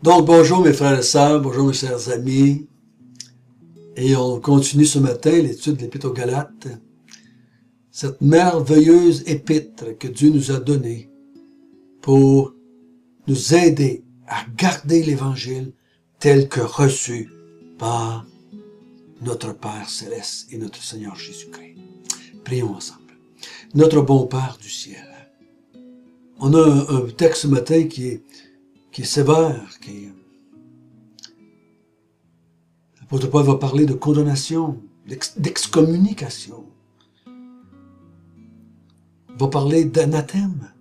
Donc, bonjour mes frères et sœurs, bonjour mes chers amis. Et on continue ce matin l'étude de l'Épître aux Galates. Cette merveilleuse épître que Dieu nous a donnée pour nous aider à garder l'Évangile tel que reçu par notre Père Céleste et notre Seigneur Jésus-Christ. Prions ensemble. Notre bon Père du ciel. On a un texte ce matin qui est sévère, l'apôtre Paul va parler de condamnation, d'excommunication. Il va parler d'anathème,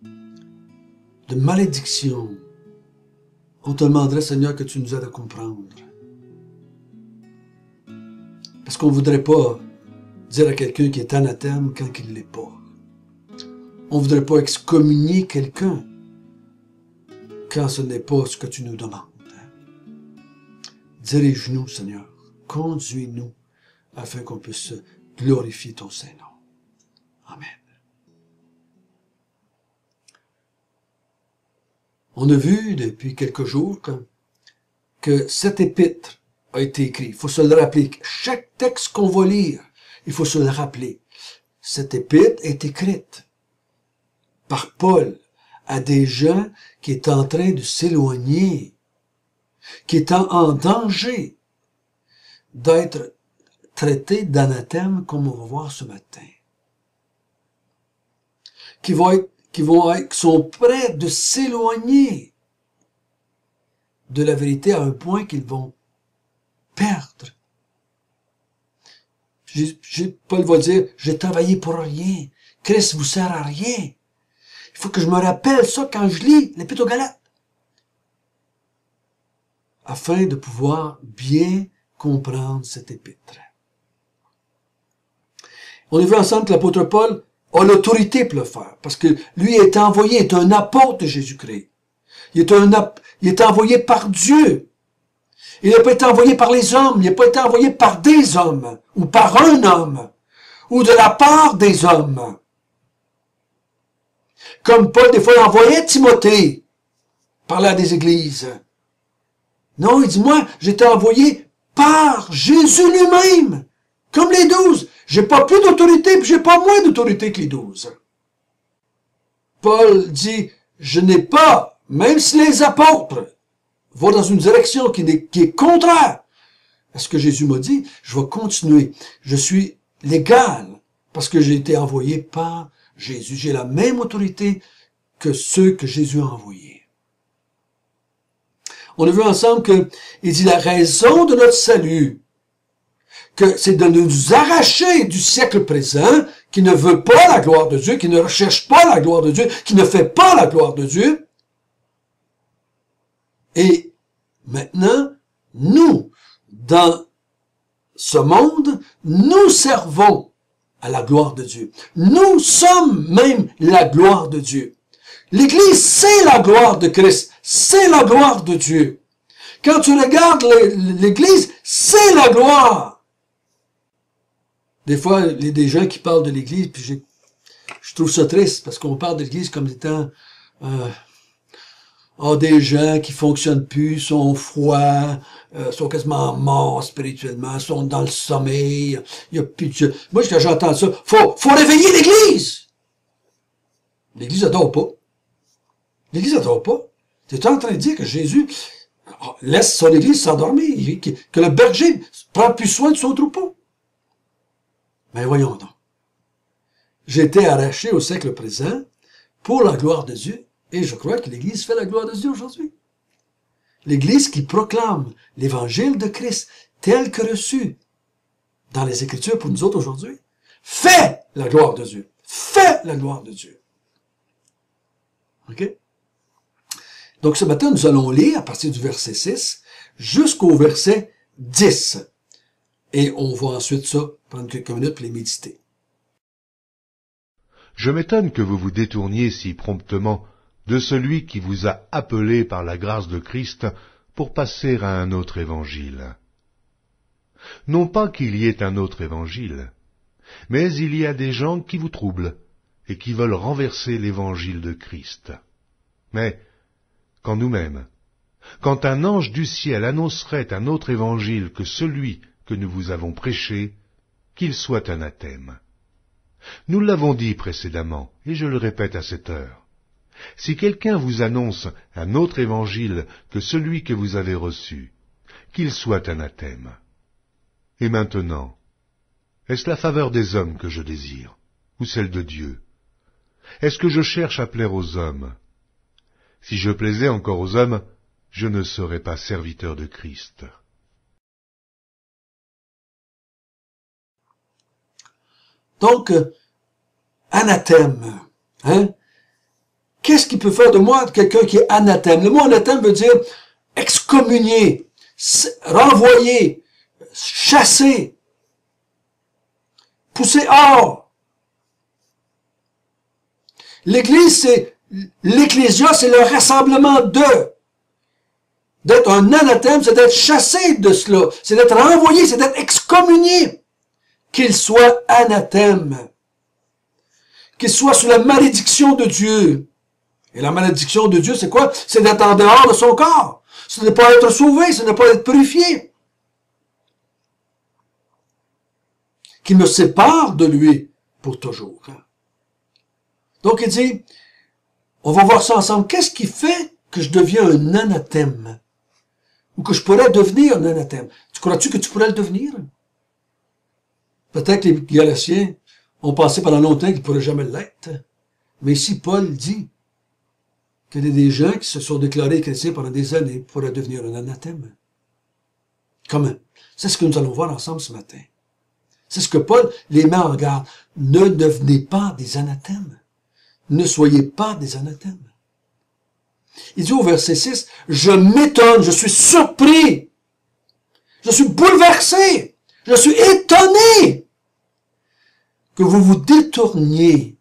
de malédiction. On te demanderait, Seigneur, que tu nous aides à comprendre. Parce qu'on ne voudrait pas dire à quelqu'un qui est anathème quand il ne l'est pas. On ne voudrait pas excommunier quelqu'un quand ce n'est pas ce que tu nous demandes. Dirige-nous, Seigneur. Conduis-nous afin qu'on puisse glorifier ton Saint-Nom. Amen. On a vu depuis quelques jours que cette épître a été écrite. Il faut se le rappeler. Chaque texte qu'on va lire, il faut se le rappeler. Cette épître est écrite par Paul à des gens qui est en train de s'éloigner, qui est en danger d'être traités d'anathème, comme on va voir ce matin, qui sont prêts de s'éloigner de la vérité à un point qu'ils vont perdre. Paul va dire, j'ai travaillé pour rien, Christ vous sert à rien. Il faut que je me rappelle ça quand je lis l'Épître aux Galates, afin de pouvoir bien comprendre cette épître. On a vu ensemble que l'apôtre Paul a l'autorité pour le faire, parce que lui est envoyé, est un apôtre de Jésus-Christ. Il est envoyé par Dieu. Il n'a pas été envoyé par les hommes, il n'a pas été envoyé par des hommes, ou par un homme, ou de la part des hommes. Comme Paul, des fois, envoyait Timothée parler à des églises. Non, il dit, moi, j'étais envoyé par Jésus lui-même, comme les 12. J'ai pas plus d'autorité, puis j'ai pas moins d'autorité que les 12. Paul dit, je n'ai pas, même si les apôtres vont dans une direction qui est contraire à ce que Jésus m'a dit, je vais continuer. Je suis légal, parce que j'ai été envoyé par Jésus. J'ai la même autorité que ceux que Jésus a envoyés. On a vu ensemble il dit la raison de notre salut, que c'est de nous arracher du siècle présent, qui ne veut pas la gloire de Dieu, qui ne recherche pas la gloire de Dieu, qui ne fait pas la gloire de Dieu. Et maintenant, nous, dans ce monde, nous servons à la gloire de Dieu. Nous sommes même la gloire de Dieu. L'Église, c'est la gloire de Christ. C'est la gloire de Dieu. Quand tu regardes l'Église, c'est la gloire. Des fois, il y a des gens qui parlent de l'Église, puis je trouve ça triste, parce qu'on parle de l'Église comme étant des gens qui fonctionnent plus, sont froids, sont quasiment morts spirituellement, sont dans le sommeil, il y a plus de Dieu. Moi, quand j'entends ça, faut réveiller l'Église. L'Église adore pas. L'Église adore pas. Tu es en train de dire que Jésus laisse son Église s'endormir, que le berger prend plus soin de son troupeau. Mais voyons donc. J'ai été arraché au siècle présent pour la gloire de Dieu, et je crois que l'Église fait la gloire de Dieu aujourd'hui. L'Église qui proclame l'Évangile de Christ tel que reçu dans les Écritures pour nous autres aujourd'hui, fait la gloire de Dieu. Fait la gloire de Dieu. OK? Donc ce matin, nous allons lire à partir du verset 6 jusqu'au verset 10. Et on va ensuite prendre quelques minutes pour les méditer. Je m'étonne que vous vous détourniez si promptement de celui qui vous a appelé par la grâce de Christ pour passer à un autre évangile. Non pas qu'il y ait un autre évangile, mais il y a des gens qui vous troublent et qui veulent renverser l'évangile de Christ. Mais, quand nous-mêmes, quand un ange du ciel annoncerait un autre évangile que celui que nous vous avons prêché, qu'il soit anathème. Nous l'avons dit précédemment, et je le répète à cette heure. Si quelqu'un vous annonce un autre évangile que celui que vous avez reçu, qu'il soit anathème. Et maintenant, est-ce la faveur des hommes que je désire, ou celle de Dieu? Est-ce que je cherche à plaire aux hommes? Si je plaisais encore aux hommes, je ne serais pas serviteur de Christ. Donc, anathème, hein? Qu'est-ce qui peut faire de moi quelqu'un qui est anathème? Le mot anathème veut dire excommunier, renvoyer, chasser, pousser hors. L'Église, c'est l'Ecclésia, c'est le rassemblement d'eux. D'être un anathème, c'est d'être chassé de cela, c'est d'être renvoyé, c'est d'être excommunié. Qu'il soit anathème, qu'il soit sous la malédiction de Dieu. Et la malédiction de Dieu, c'est quoi? C'est d'être en dehors de son corps. Ce n'est pas être sauvé, ce n'est pas être purifié. Qui me sépare de lui pour toujours. Donc il dit, on va voir ça ensemble. Qu'est-ce qui fait que je deviens un anathème? Ou que je pourrais devenir un anathème? Crois-tu que tu pourrais le devenir? Peut-être que les Galatiens ont pensé pendant longtemps qu'ils ne pourraient jamais l'être. Mais ici, Paul dit qu'il y a des gens qui se sont déclarés chrétiens pendant des années pourraient devenir un anathème. Comment? C'est ce que nous allons voir ensemble ce matin. C'est ce que Paul les met en garde. Ne devenez pas des anathèmes. Ne soyez pas des anathèmes. Il dit au verset 6, « Je m'étonne, je suis surpris, je suis bouleversé, je suis étonné que vous vous détourniez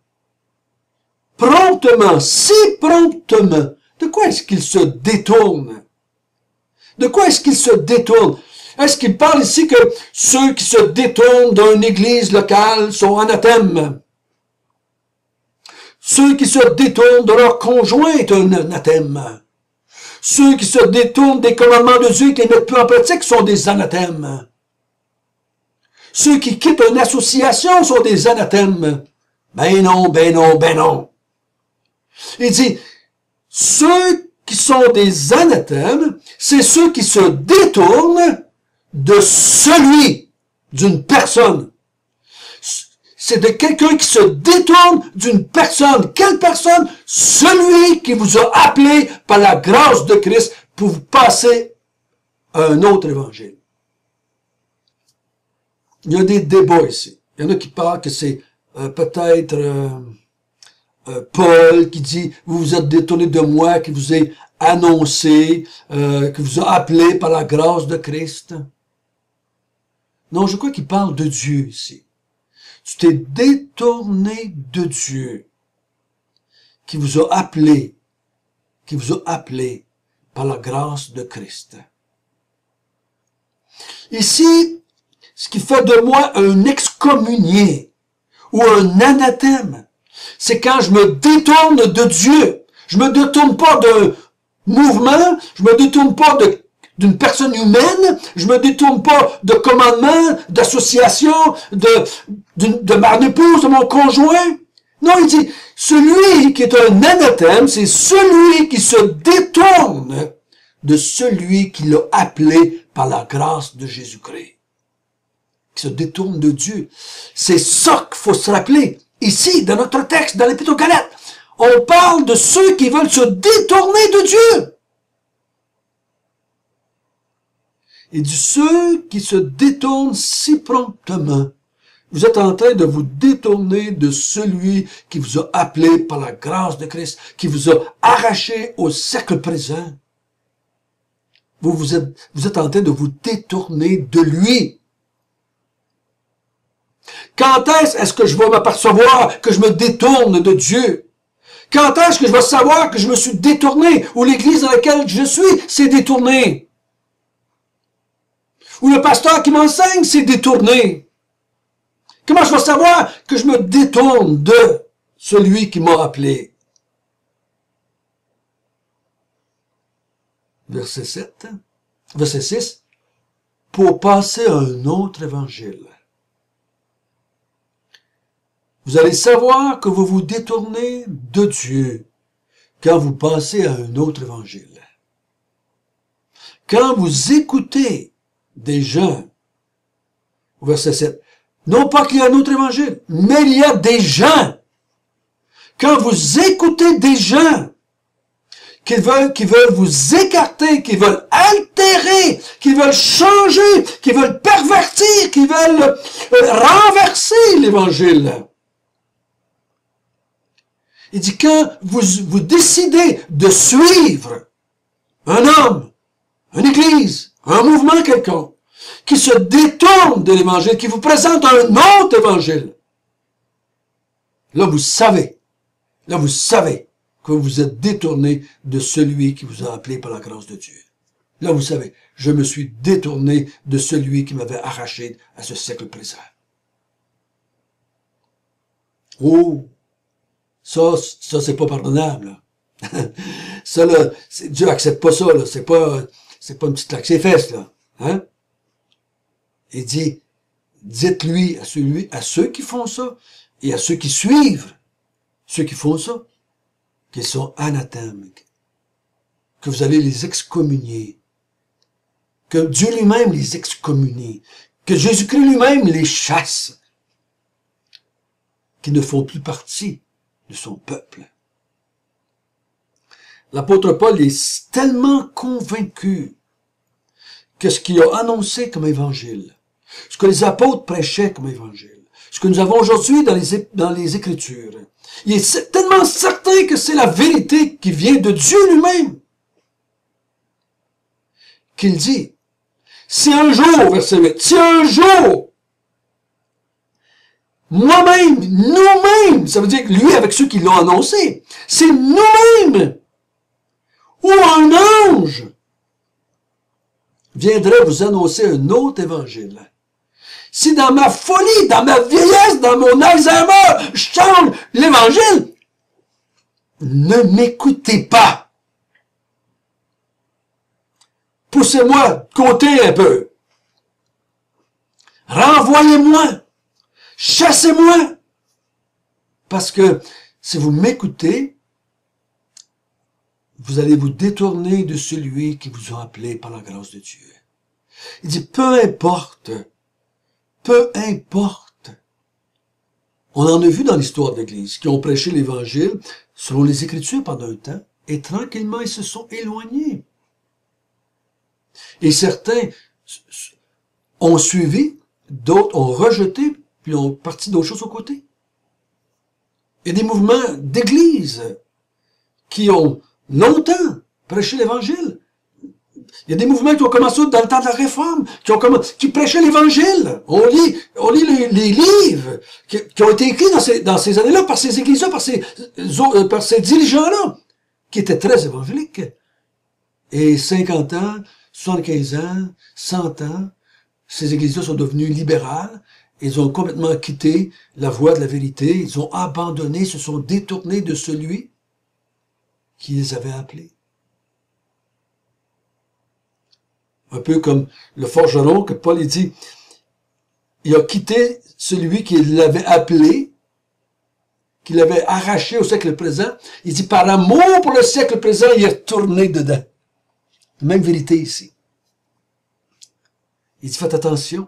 promptement, si promptement. » De quoi est-ce qu'il se détourne? De quoi est-ce qu'il se détourne? Est-ce qu'il parle ici que ceux qui se détournent d'une église locale sont anathèmes? Ceux qui se détournent de leur conjoint est un anathème. Ceux qui se détournent des commandements de Dieu et qui les mettent plus en pratique sont des anathèmes. Ceux qui quittent une association sont des anathèmes. Ben non, ben non, ben non. Il dit, ceux qui sont des anathèmes, c'est ceux qui se détournent de celui, d'une personne. C'est de quelqu'un qui se détourne d'une personne. Quelle personne? Celui qui vous a appelé par la grâce de Christ pour vous passer à un autre évangile. Il y a des débats ici. Il y en a qui parlent que c'est peut-être Paul qui dit « Vous vous êtes détourné de moi, qui vous ai annoncé, qui vous a appelé par la grâce de Christ. » Non, je crois qu'il parle de Dieu ici. Tu t'es détourné de Dieu, qui vous a appelé par la grâce de Christ. Ici, ce qui fait de moi un excommunié ou un anathème, c'est quand je me détourne de Dieu. Je me détourne pas d'un mouvement, je me détourne pas d'une personne humaine, je me détourne pas de commandement, d'association, de ma épouse, de mon conjoint. Non, il dit, celui qui est un anathème, c'est celui qui se détourne de celui qui l'a appelé par la grâce de Jésus-Christ. Qui se détourne de Dieu. C'est ça qu'il faut se rappeler. Ici, dans notre texte, dans l'Épître aux Galates, on parle de ceux qui veulent se détourner de Dieu. Et de ceux qui se détournent si promptement. Vous êtes en train de vous détourner de celui qui vous a appelé par la grâce de Christ, qui vous a arraché au siècle présent. Vous êtes en train de vous détourner de lui. Quand est-ce que je vais m'apercevoir que je me détourne de Dieu? Quand est-ce que je vais savoir que je me suis détourné, ou l'église dans laquelle je suis s'est détournée? Ou le pasteur qui m'enseigne s'est détourné? Comment je vais savoir que je me détourne de celui qui m'a appelé? verset 7, verset 6, pour passer à un autre évangile. Vous allez savoir que vous vous détournez de Dieu quand vous passez à un autre évangile. Quand vous écoutez des gens, au verset 7, non pas qu'il y a un autre évangile, mais il y a des gens. Quand vous écoutez des gens qui veulent vous écarter, qui veulent altérer, qui veulent changer, qui veulent pervertir, qui veulent renverser l'évangile. Il dit, quand vous décidez de suivre un homme, une église, un mouvement quelconque, qui se détourne de l'évangile, qui vous présente un autre évangile, là vous savez que vous êtes détourné de celui qui vous a appelé par la grâce de Dieu. Là vous savez, je me suis détourné de celui qui m'avait arraché à ce siècle présent. Oh! Ça c'est pas pardonnable. Ça, là, Dieu accepte pas ça, là. C'est pas une petite claque ses fesses, là. Hein? Il dit, dites-lui à ceux qui font ça, et à ceux qui suivent, ceux qui font ça, qu'ils sont anathèmes, que vous allez les excommunier, que Dieu lui-même les excommunie, que Jésus-Christ lui-même les chasse, qui ne font plus partie de son peuple. L'apôtre Paul est tellement convaincu que ce qu'il a annoncé comme évangile, ce que les apôtres prêchaient comme évangile, ce que nous avons aujourd'hui dans les Écritures, il est tellement certain que c'est la vérité qui vient de Dieu lui-même, qu'il dit, si un jour, verset 8, si un jour, moi-même, nous-mêmes, ça veut dire que lui avec ceux qui l'ont annoncé, c'est nous-mêmes, ou un ange, viendrait vous annoncer un autre évangile. Si dans ma folie, dans ma vieillesse, dans mon Alzheimer, je change l'évangile, ne m'écoutez pas. Poussez-moi de côté un peu. Renvoyez-moi. Chassez-moi. Parce que si vous m'écoutez, vous allez vous détourner de celui qui vous a appelé par la grâce de Dieu. Il dit, peu importe. On en a vu dans l'histoire de l'Église, qui ont prêché l'Évangile selon les Écritures pendant un temps, et tranquillement ils se sont éloignés. Et certains ont suivi, d'autres ont rejeté, puis ont parti d'autres choses aux côtés. Il y a des mouvements d'Église qui ont longtemps prêché l'Évangile. Il y a des mouvements qui ont commencé dans le temps de la Réforme, qui prêchaient l'Évangile. On lit les livres qui ont été écrits dans ces années-là par ces églises-là, par ces dirigeants-là, qui étaient très évangéliques. Et 50 ans, 75 ans, 100 ans, ces églises-là sont devenues libérales. Ils ont complètement quitté la voie de la vérité. Ils ont abandonné, se sont détournés de celui qui les avait appelés. Un peu comme le forgeron que Paul dit, il a quitté celui qui l'avait appelé, qui l'avait arraché au siècle présent. Il dit, par amour pour le siècle présent, il est retourné dedans. Même vérité ici. Il dit, faites attention.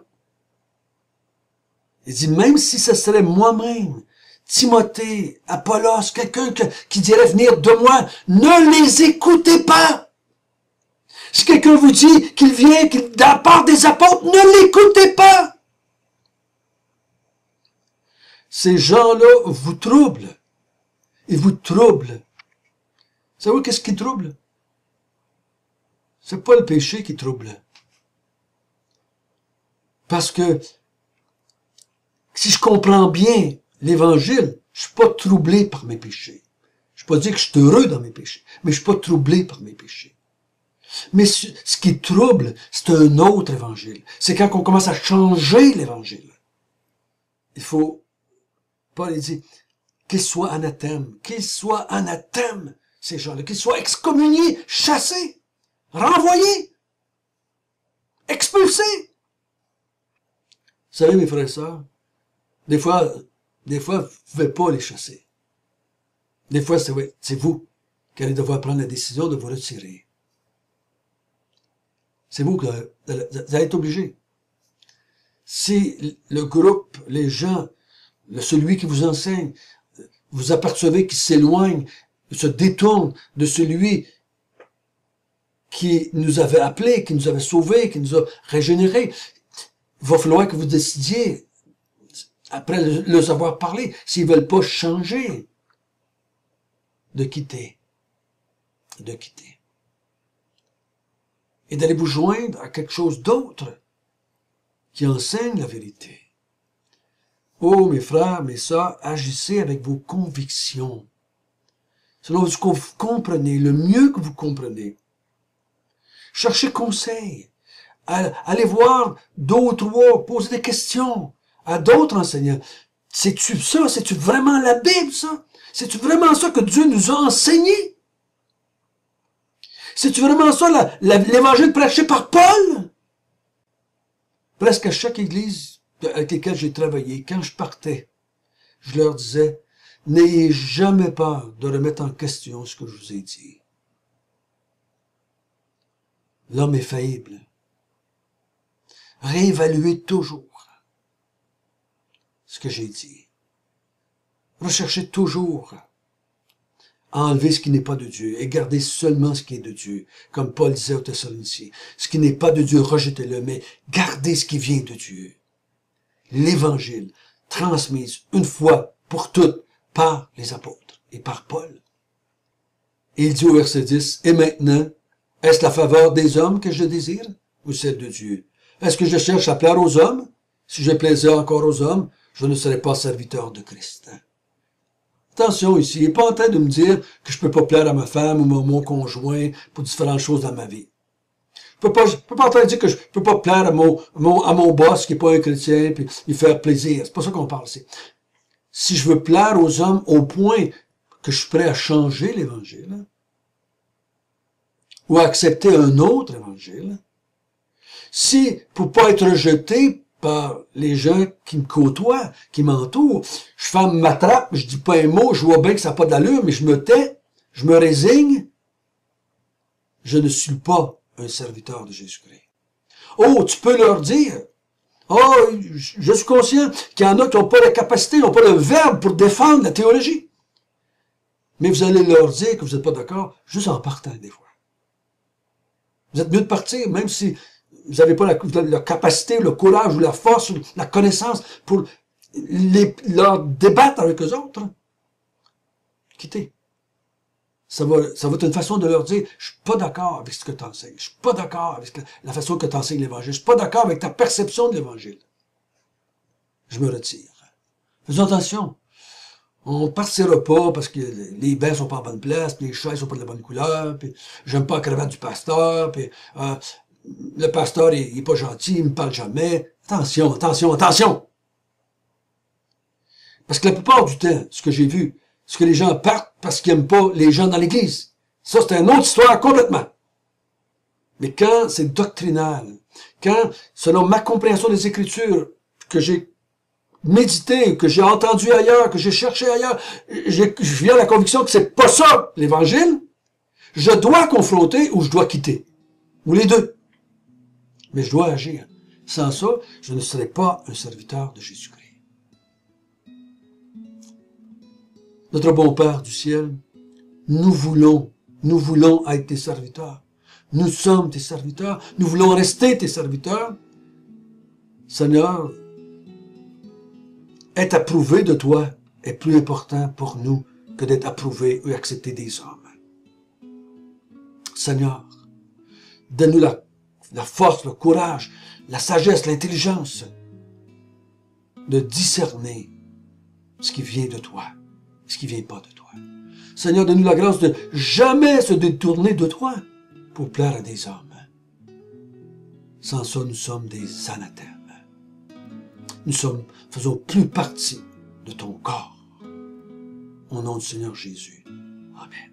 Il dit, même si ce serait moi-même, Timothée, Apollos, quelqu'un qui dirait venir de moi, ne les écoutez pas. Si quelqu'un vous dit qu'il vient de la part des apôtres, ne l'écoutez pas. Ces gens-là vous troublent. Ils vous troublent. Vous savez qu'est-ce qui trouble? C'est pas le péché qui trouble. Parce que si je comprends bien l'Évangile, je suis pas troublé par mes péchés. Je ne peux pas dire que je suis heureux dans mes péchés, mais je suis pas troublé par mes péchés. Mais ce qui trouble, c'est un autre évangile. C'est quand on commence à changer l'évangile. Il faut, Paul dit, qu'ils soient anathèmes, ces gens-là, qu'ils soient excommuniés, chassés, renvoyés, expulsés. Vous savez, mes frères et sœurs, des fois, vous ne pouvez pas les chasser. Des fois, c'est vous qui allez devoir prendre la décision de vous retirer. C'est vous qui allez être obligé. Si le groupe, les gens, celui qui vous enseigne, vous apercevez qu'il s'éloigne, se détourne de celui qui nous avait appelés, qui nous avait sauvés, qui nous a régénérés, il va falloir que vous décidiez, après leur avoir parlé, s'ils veulent pas changer, de quitter. Et d'aller vous joindre à quelque chose d'autre qui enseigne la vérité. Oh, mes frères, mes sœurs, agissez avec vos convictions. Selon ce que vous comprenez, le mieux que vous comprenez. Cherchez conseil. Allez voir d'autres voix, poser des questions à d'autres enseignants. C'est-tu ça? C'est-tu vraiment la Bible, ça? C'est-tu vraiment ça que Dieu nous a enseigné? C'est-tu vraiment ça l'évangile prêché par Paul? Presque à chaque église avec laquelle j'ai travaillé, quand je partais, je leur disais, n'ayez jamais peur de remettre en question ce que je vous ai dit. L'homme est faillible. Réévaluez toujours ce que j'ai dit. Recherchez toujours à enlever ce qui n'est pas de Dieu et gardez seulement ce qui est de Dieu. Comme Paul disait aux Thessaloniciens, ce qui n'est pas de Dieu, rejetez-le, mais gardez ce qui vient de Dieu. L'évangile transmise une fois pour toutes par les apôtres et par Paul. Et il dit au verset 10, « Et maintenant, est-ce la faveur des hommes que je désire ou celle de Dieu? Est-ce que je cherche à plaire aux hommes? Si je plaisais encore aux hommes, je ne serais pas serviteur de Christ. » Attention ici, il n'est pas en train de me dire que je peux pas plaire à ma femme ou à mon conjoint pour différentes choses dans ma vie. Je peux pas en train de dire que je peux pas plaire à mon boss qui est pas un chrétien puis lui faire plaisir. C'est pas ça qu'on parle ici. Si je veux plaire aux hommes au point que je suis prêt à changer l'évangile, ou à accepter un autre évangile, si, pour pas être rejeté par les gens qui me côtoient, qui m'entourent, je ferme ma trappe, je dis pas un mot, je vois bien que ça n'a pas d'allure, mais je me tais, je me résigne, je ne suis pas un serviteur de Jésus-Christ. Oh, tu peux leur dire, oh, je suis conscient qu'il y en a qui n'ont pas la capacité, n'ont pas le verbe pour défendre la théologie. Mais vous allez leur dire que vous n'êtes pas d'accord, juste en partant des fois. Vous êtes mieux de partir, même si vous n'avez pas la capacité, le courage ou la force, ou la connaissance pour leur débattre avec eux autres. Quittez. Ça va être une façon de leur dire, je suis pas d'accord avec ce que tu enseignes. Je suis pas d'accord avec la façon que tu enseignes l'évangile. Je suis pas d'accord avec ta perception de l'évangile. Je me retire. Faisons attention. On partira pas parce que les bains sont pas en bonne place, puis les chaises sont pas de la bonne couleur, puis j'aime pas la cravate du pasteur, puis le pasteur il est pas gentil, il me parle jamais. Attention, attention, attention! Parce que la plupart du temps, ce que j'ai vu, c'est que les gens partent parce qu'ils n'aiment pas les gens dans l'église. Ça, c'est une autre histoire complètement. Mais quand c'est doctrinal, quand, selon ma compréhension des Écritures, que j'ai médité, que j'ai entendu ailleurs, que j'ai cherché ailleurs, je viens à la conviction que c'est pas ça, l'Évangile, je dois confronter ou je dois quitter. Ou les deux. Mais je dois agir. Sans ça, je ne serai pas un serviteur de Jésus-Christ. Notre bon Père du ciel, nous voulons être tes serviteurs. Nous sommes tes serviteurs. Nous voulons rester tes serviteurs. Seigneur, être approuvé de toi est plus important pour nous que d'être approuvé ou accepté des hommes. Seigneur, donne-nous la force, le courage, la sagesse, l'intelligence de discerner ce qui vient de toi, ce qui vient pas de toi. Seigneur, donne-nous la grâce de jamais se détourner de toi pour plaire à des hommes. Sans ça, nous sommes des anathèmes. Nous faisons plus partie de ton corps. Au nom du Seigneur Jésus. Amen.